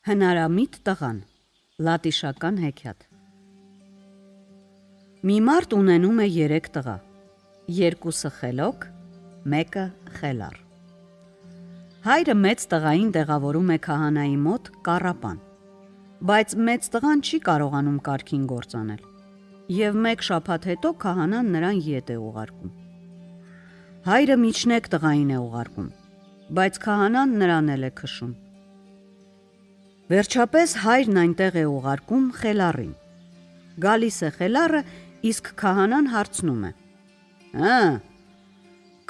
Հնարամիտ տղան, լատիշական հեքիաթ։ Մի մարդ ունենում է 3 տղա, 2-ը խելոք, 1-ը խելառ։ Հայրը մեծ տղային տեղավորում է քահանայի մոտ կառապան, բայց մեծ տղան չի կարողանում կարգին գործ անել, և 1 շաբաթ հետո քահանան նրան ետ է ուղարկում։ Հայրը միջնեկ տղային է ուղարկում, բայց քահանան նրան էլ է քշում։ Վերջապես հայրն այնտեղ է ուղարկում խելառին։ Գալիս է խելառը, իսկ քահանան հարցնում է.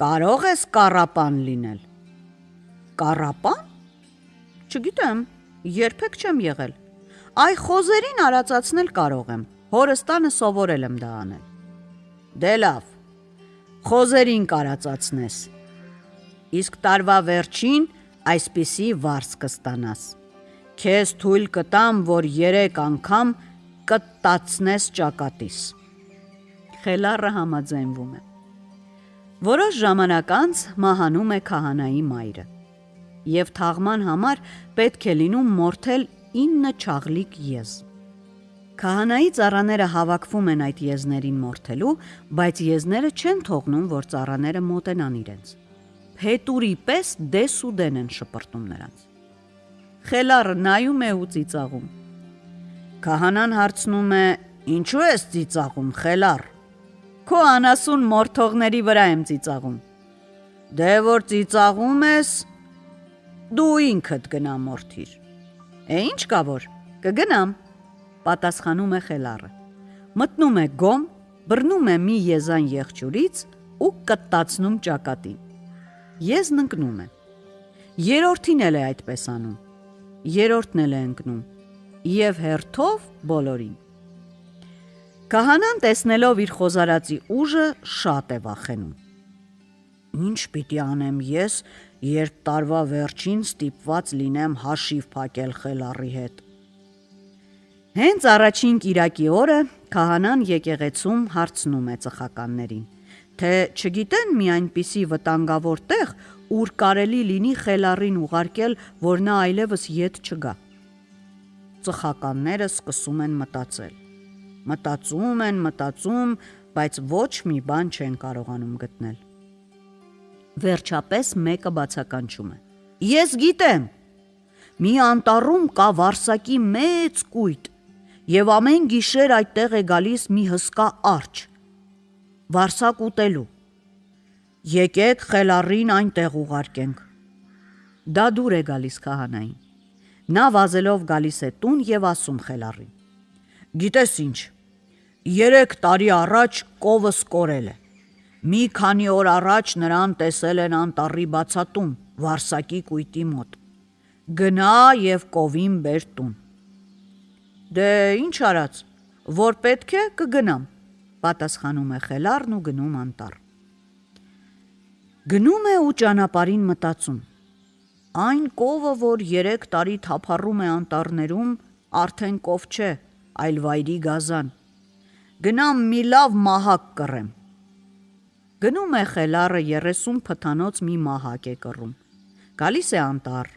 Կարող ես կառապան լինել։ Կառապան։ Չգիտեմ, երբեք չեմ եղել։ Այ խոզերին արածացնել կարող եմ, հորս տանը սովորել եմ դա անել։ Դե լավ, խոզերին կարածացնես, իսկ տարվա վերջին այսպիսի վարձ կստանաս. Քեզ թույլ կտամ, որ 3 անգամ կտտացնես ճակատիս։ Խելառը համաձայնվում է։ Որոշ ժամանակ անց մահանում է քահանայի մայրը, և թաղման համար պետք է լինում մորթել 9 չաղլիկ եզ։ Քահանայի ծառաները հավաքվում են այդ եզներին մորթելու, բայց եզները չեն թողնում, որ ծառաները մոտենան իրենց։ Փետուրի պես դես ու դեն են շպրտում նրանց։ Խելառը նայում է ու ծիծաղում։ Քահանան հարցնում է. Ինչու ես ծիծաղում, խելառ։ Քո անասուն մորթողների վրա եմ ծիծաղում։ Դե որ ծիծաղում ես, դու ինքդ գնա մորթիր։ Ինչ կա որ, կգնամ, պատասխանում է խելառը։ Մտնում է գոմ, բռնում է մի եզան եղջյուրից ու կտտացնում ճակատին։ Եզն ընկնում է։ Երրորդին էլ է այդպես անում։ Երրորդն էլ է ընկնում, և հերթով բոլորին։ Քահանան տեսնելով իր խոզարածի ուժը շատ է վախենում։ Ինչ պիտի անեմ ես, երբ տարվա վերջին ստիպված լինեմ հաշիվ փակել խելառի հետ։ Հենց առաջին կիրակի օրը քահանան եկեղեցում հարցնում է ծխականներին, թե չգիտեն մի այնպիսի վտանգավոր տեղ, ուր կարելի լինի խելառին ուղարկել, որ նա այլևս ետ չգա։ Ծխականները սկսում են մտածել։ Մտածում, բայց ոչ մի բան չեն կարողանում գտնել։ Վերջապես մեկը բացականչում է. Ես գիտեմ, մի անտառում կա Վարսակի մեծ կույտ, և ամեն գիշեր այդտեղ է գալիս մի հսկա արջը, վարսակ ուտելու։ Եկեք խելառին այնտեղ ուղարկենք։ Դա դուր է գալիս քահանային։ Նա վազելով գալիս է տուն և ասում խելառին. Գիտես ինչ, 3 տարի առաջ կովս կորել է։ Մի քանի օր առաջ նրան տեսել են անտառի բացատում, Վարսակի կույտի մոտ։ Գնա և կովին բեր տուն։ Դե ինչ արած, որ պետք է կգնամ, պատասխանում է խելառն ու գնում անտառ։ Գնում է ու ճանապարհին մտածում. Այն կովը, որ 3 տարի թափառում է անտառներում, արդեն կով չէ, այլ վայրի գազան։ Գնամ մի լավ մահակ կռեմ։ Գնում է խելառը 30 փթանոց մի մահակ է կռում։ Գալիս է անտառ,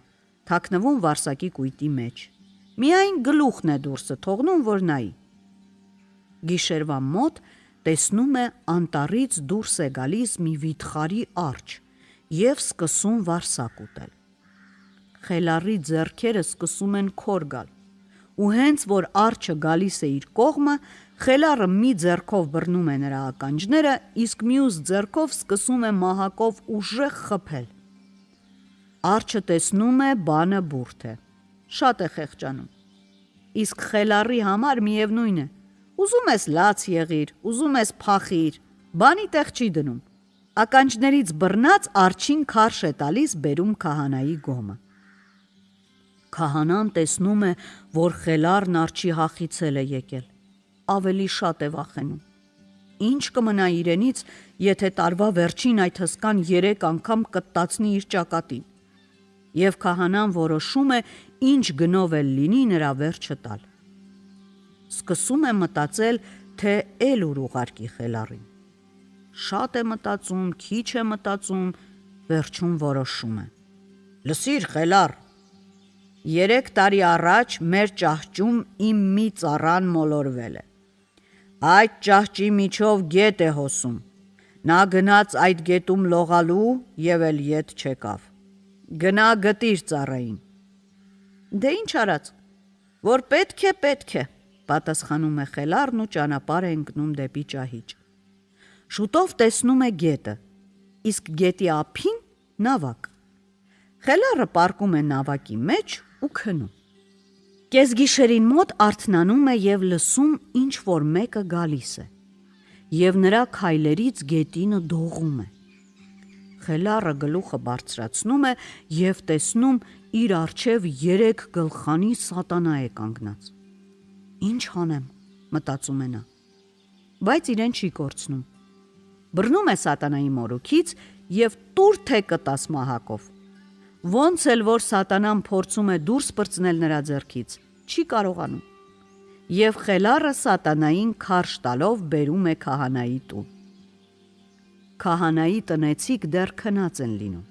թաքնվում Վարսակի կույտի մեջ։ Միայն գլուխն է դուրսը թողնում, որ նայի։ Գիշերվա մոտ տեսնում է անտառից դուրս է գալիս մի վիթխարի արջ և սկսում վարսակ ուտել։ Խելառի ձեռքերը սկսում են քոր գալ, ու հենց որ արջը գալիս է իր կողմը, խելառը մի ձեռքով բռնում է նրա ականջները, իսկ մյուս ձեռքով սկսում է մահակով ուժեղ խփել։ Արջը տեսնում է բանը բուրդ է, շատ է խեղճանում, իսկ խելառի համար միևնույն է, ուզում ես լաց եղիր, ուզում ես փախիր, բանի տեղ չի դնում։ Ականջներից բռնած արջին քարշ է տալիս բերում քահանայի գոմը։ Քահանան տեսնում է, որ խելառն արջի հախից է եկել, ավելի շատ է վախենում։ Ինչ կմնա իրենից, եթե տարվա վերջին այդ հսկան 3 անգամ կտտացնի իր ճակատին։ Եվ քահանան որոշում է ինչ գնով էլ լինի նրա վերջը տալ։ Սկսում է մտածել, թե էլ ուր ուղարկի խելառին։ Շատ է մտածում, քիչ է մտածում, վերջում որոշում է. Լսիր խելառ, 3 տարի առաջ մեր ճահճում իմ մի ծառան մոլորվել է։ Այդ ճահճի միջով գետ է հոսում։ Նա գնաց այդ գետում լողալու և էլ ետ չեկավ։ Գնա գտիր ծառային։ Դե ինչ արած, որ պետք է, պատասխանում է խելառն ու ճանապարհ է ընկնում դեպի ճահիճ։ Շուտով տեսնում է գետը, իսկ գետի ափին նավակ։ Խելառը պառկում է նավակի մեջ ու քնում։ Կեսգիշերին մոտ արթնանում է և լսում ինչ որ մեկը գալիս է, և նրա քայլերից գետինը դողում է։ Խելառը գլուխը բարձրացնում է և տեսնում իր առջև 3 գլխանի սատանա է կանգնած։ Ինչ անեմ, մտածում է նա, բայց իրեն չի կորցնում։ Բռնում է սատանայի մորուքից և տուր թե կտաս մահակով։ Ոնց էլ որ սատանան փորձում է դուրս պրծնել նրա ձեռքից, չի կարողանում։ Եվ խելառը սատանային քարշ տալով բերում է քահանայի տուն։ Քահանայի տնեցիք դեռ քնած են լինում։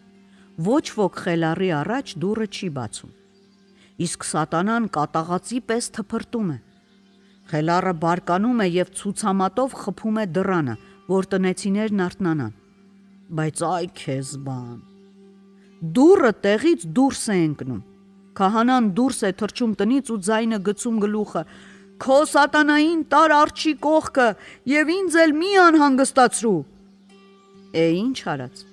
Ոչ ոք խելառի առաջ դուռը չի բացում։ Իսկ սատանան կատաղածի պես թփրտում է։ Խելառը բարկանում է և ցուցամատով խփում է դռանը, որ տնեցիներն արթնանան։ Բայց այ քեզ բան։ Դուռը տեղից դուրս է ընկնում։ Քահանան դուրս է թռչում տնից ու ձայնը գցում գլուխը. «Քո սատանային տար արջի կողքը և ինձ էլ մի անհանգստացրու»։ Ինչ արած։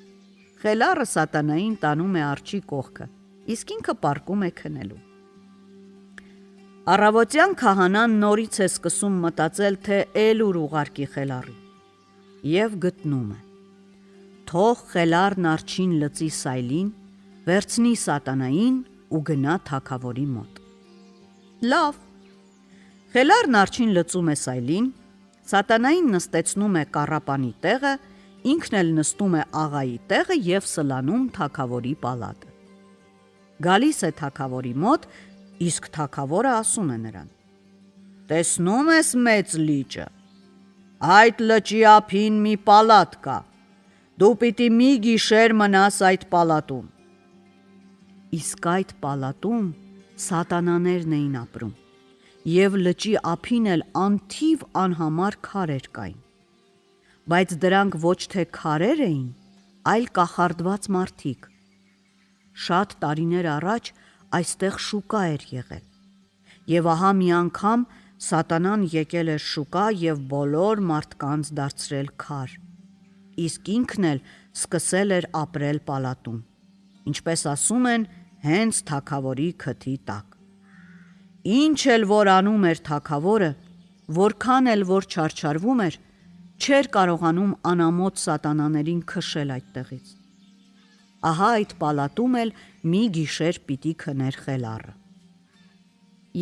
Խելառը սատանային տանում է արջի կողքը, իսկ ինքը պառկում է քնելու։ Առավոտյան քահանան նորից է սկսում մտածել, թե էլ ուր ուղարկի խելառին, և գտնում է. թող խելառն արջին լծի սայլին, վերցնի սատանային ու գնա թագավորի մոտ։ Լավ։ Խելառն արջին լծում է սայլին, սատանային նստեցնում է կառապանի տեղը, ինքն էլ նստում է աղայի տեղը և սլանում թագավորի պալատը։ Գալիս է թագավորի մոտ, իսկ թագավորը ասում է նրան. «Տեսնում ես մեծ լիճը, այդ լճի ափին մի պալատ կա, դու պիտի մի գիշեր մնաս այդ պալատում»։ Իսկ այդ պալատում սատանաներն էին ապրում, և լճի ափին էլ անթիվ անհամար քարեր կային, բայց դրանք ոչ թե քարեր էին, այլ կախարդված մարդիկ։ Շատ տարիներ առաջ այստեղ շուկա էր եղել, և ահա մի անգամ սատանան եկել էր շուկա և բոլոր մարդկանց դարձրել քար, իսկ ինքն էլ սկսել էր ապրել պալատում, ինչպես ասում են, հենց թագավորի քթի տակ։ Ինչ էլ որ անում էր թագավորը, որքան էլ որ չարչարվում էր, չէր կարողանում անամոթ սատանաներին քշել այդտեղից։ Ահա այդ պալատում էլ մի գիշեր պիտի քներ խելառը։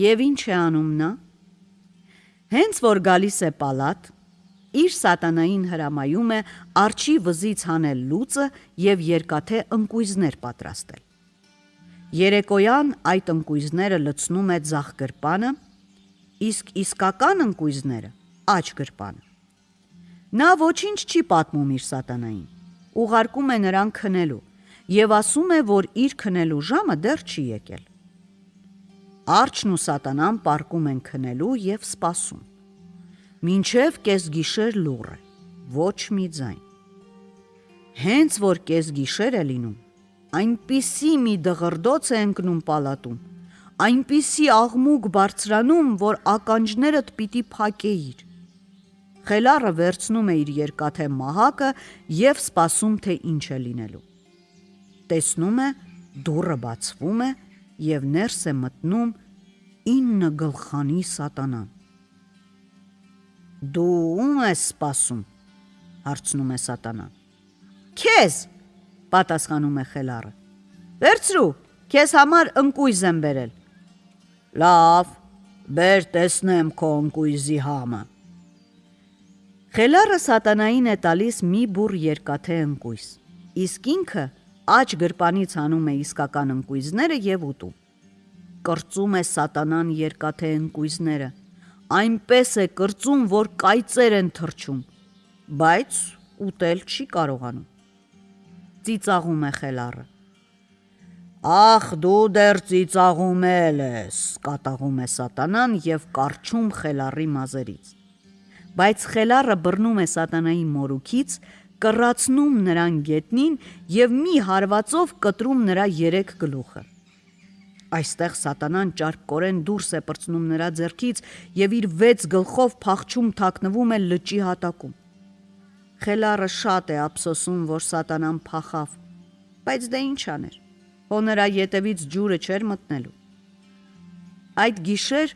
Եվ ինչ է անում նա։ Հենց որ գալիս է պալատ, իր սատանային հրամայում է արջի վզից հանել լուծը և երկաթե ընկույզներ պատրաստել։ Երեկոյան այդ ընկույզները լցնում է ձախ գրպանը, իսկ իսկական ընկույզները աջ գրպանը։ Նա ոչինչ չի պատմում իր սատանային, ուղարկում է նրան քնելու և ասում է, որ իր քնելու ժամը դեռ չի եկել։ Արջն ու սատանան պառկում են քնելու և սպասում։ Մինչև կեսգիշեր լուռ է, ոչ մի ձայն։ Հենց որ կեսգիշեր է լինում, այնպիսի մի դղրդոց է ընկնում պալատում, այնպիսի աղմուկ բարձրանում, որ ականջներդ պիտի փակեիր։ Խելառը վերցնում է իր երկաթե մահակը և սպասում, թե ինչ է լինելու։ Տեսնում է, դուռը բացվում է և ներս է մտնում 9 գլխանի սատանան։ Դու ում ես սպասում, հարցնում է սատանան։ Քեզ, պատասխանում է խելառը։ Վերցրու, քեզ համար ընկույզ եմ բերել։ Լավ, բեր տեսնեմ քո ընկույզի համը։ Խելառը սատանային է տալիս մի բուռ երկաթե ընկույզ, իսկ ինքը աջ գրպանից հանում է իսկական ընկույզները և ուտում։ Կրծում է սատանան երկաթե ընկույզները, այնպես է կրծում, որ կայծեր են թռչում, բայց ուտել չի կարողանում։ Ծիծաղում է խելառը։ Ախ, դու դեռ ծիծաղում ես, կատաղում է սատանան եւ կարչում Խելառի մազերից։ Բայց Խելառը բռնում է սատանայի մորուքից, կռացնում նրան գետնին եւ մի հարվածով կտրում նրա 3 գլուխը։ Այստեղ սատանան ճարպկորեն դուրս է պրծնում նրա ձեռքից եւ իր 6 գլխով փախչում թաքնվում է լճի հատակում։ Խելառը շատ է ափսոսում, որ սատանան փախավ, բայց դե ինչ աներ, հո նրա ետևից ջուրը չէր մտնելու։ Այդ գիշեր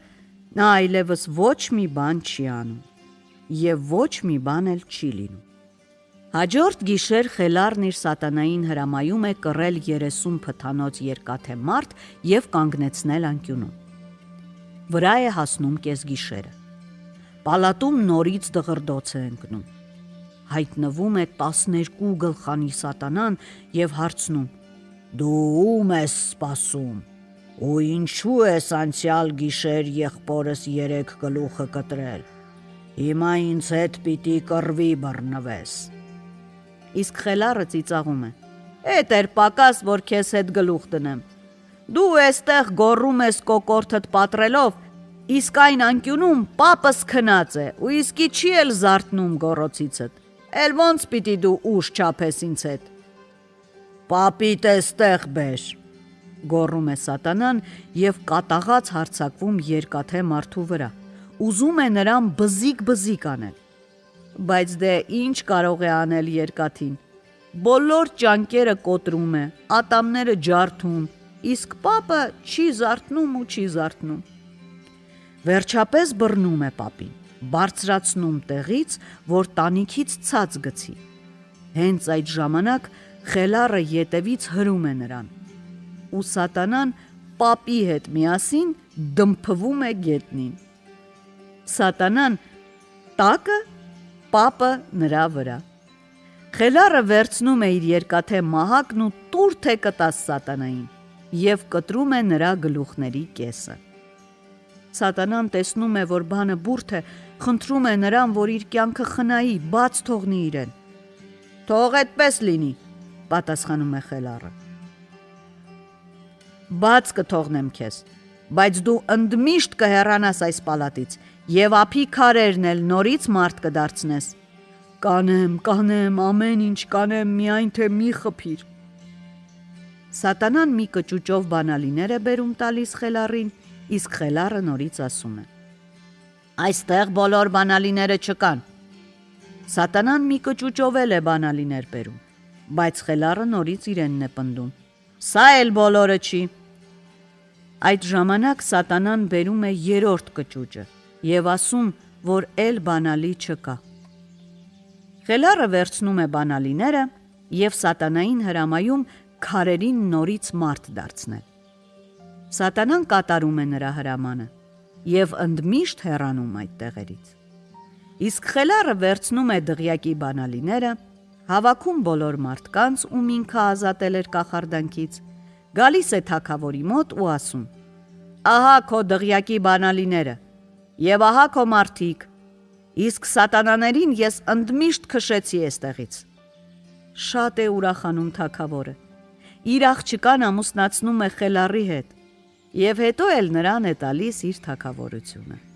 նա այլևս ոչ մի բան չի անում եւ ոչ մի բան էլ չի լինում։ Հաջորդ գիշեր Խելառն իր սատանային հրամայում է կռել 30 փթանոց երկաթե մարդ եւ կանգնեցնել անկյունում։ Վրա է հասնում կեսգիշերը։ Պալատում նորից դղրդոց է ընկնում։ Հայտնվում է 12 գլխանի սատանան եւ հարցնում. «Դու ում ես սպասում, ու ինչու ես անցյալ գիշեր եղբորս 3 գլուխը կտրել, հիմա ինձ հետ պիտի կռվի բռնվես»։ Իսկ Խելառը ծիծաղում է. «Էդ էր պակաս, որ քեզ հետ գլուխ դնեմ, դու էստեղ գոռում ես կոկորդդ պատրելով, իսկ այն անկյունում պապս քնած է ու իսկի չի էլ զարթնում գոռոցիցդ, էլ ոնց պիտի դու ուժ չափես ինձ հետ»։ «Պապիտ էստեղ բեր», գոռում է սատանան եւ կատաղած հարձակվում երկաթե մարդու վրա, ուզում է նրան բզիկ անել։ Բայց դե ինչ կարող է անել երկաթին, բոլոր ճանկերը կոտրում է, ատամները ջարդում, իսկ պապը չի զարթնում։ Վերջապես բռնում է պապին, բարձրացնում տեղից, որ տանիքից ցած գցի։ Հենց այդ ժամանակ Խելառը ետևից հրում է նրան, ու սատանան պապի հետ միասին դմփվում է գետնին։ Սատանան տակը, պապը նրա վրա։ Խելառը վերցնում է իր երկաթե մահակն ու տուր թե կտաս սատանային եւ կտրում է նրա գլուխների կեսը։ Սատանան տեսնում է, որ բանը բուրդ է, խնդրում է նրան, որ իր կյանքը խնայի, բաց թողնի իրեն։ «Թող այդպես լինի», պատասխանում է Խելառը։ «Բաց կթողնեմ քեզ, բայց դու ընդմիշտ կհեռանաս այս պալատից եւ ափի քարերն էլ նորից մարդ կդարձնես»։ Կանեմ, ամեն ինչ կանեմ, միայն թե մի խփիր։ Սատանան մի կճուճով բանալիներ է բերում տալիս Խելառին, իսկ Խելառը նորից ասում է. «Այստեղ բոլոր բանալիները չկան»։ Սատանան մի կճուճով էլ է բանալիներ բերում, բայց Խելառը նորից իրենն է պնդում. «Սա էլ բոլորը չի»։ Այդ ժամանակ սատանան բերում է 3-րդ կճուճը եւ ասում, որ էլ բանալի չկա։ Խելառը վերցնում է բանալիները եւ սատանային հրամայում քարերին նորից մարդ դարձնել։ Սատանան կատարում է նրա հրամանը եւ ընդմիշտ հեռանում այդ տեղերից։ Իսկ Խելառը վերցնում է դղյակի բանալիները, հավաքում բոլոր մարդկանց, ում ինքը ազատել էր կախարդանքից, գալիս է թագավորի մոտ ու ասում. «Ահա քո դղյակի բանալիները եւ ահա քո մարդիկ, իսկ սատանաներին ես ընդմիշտ քշեցի էստեղից»։ Շատ է ուրախանում թագավորը։ Իր աղջկան ամուսնացնում է Խելառի հետ եւ հետո էլ նրան է տալիս իր թագավորությունը։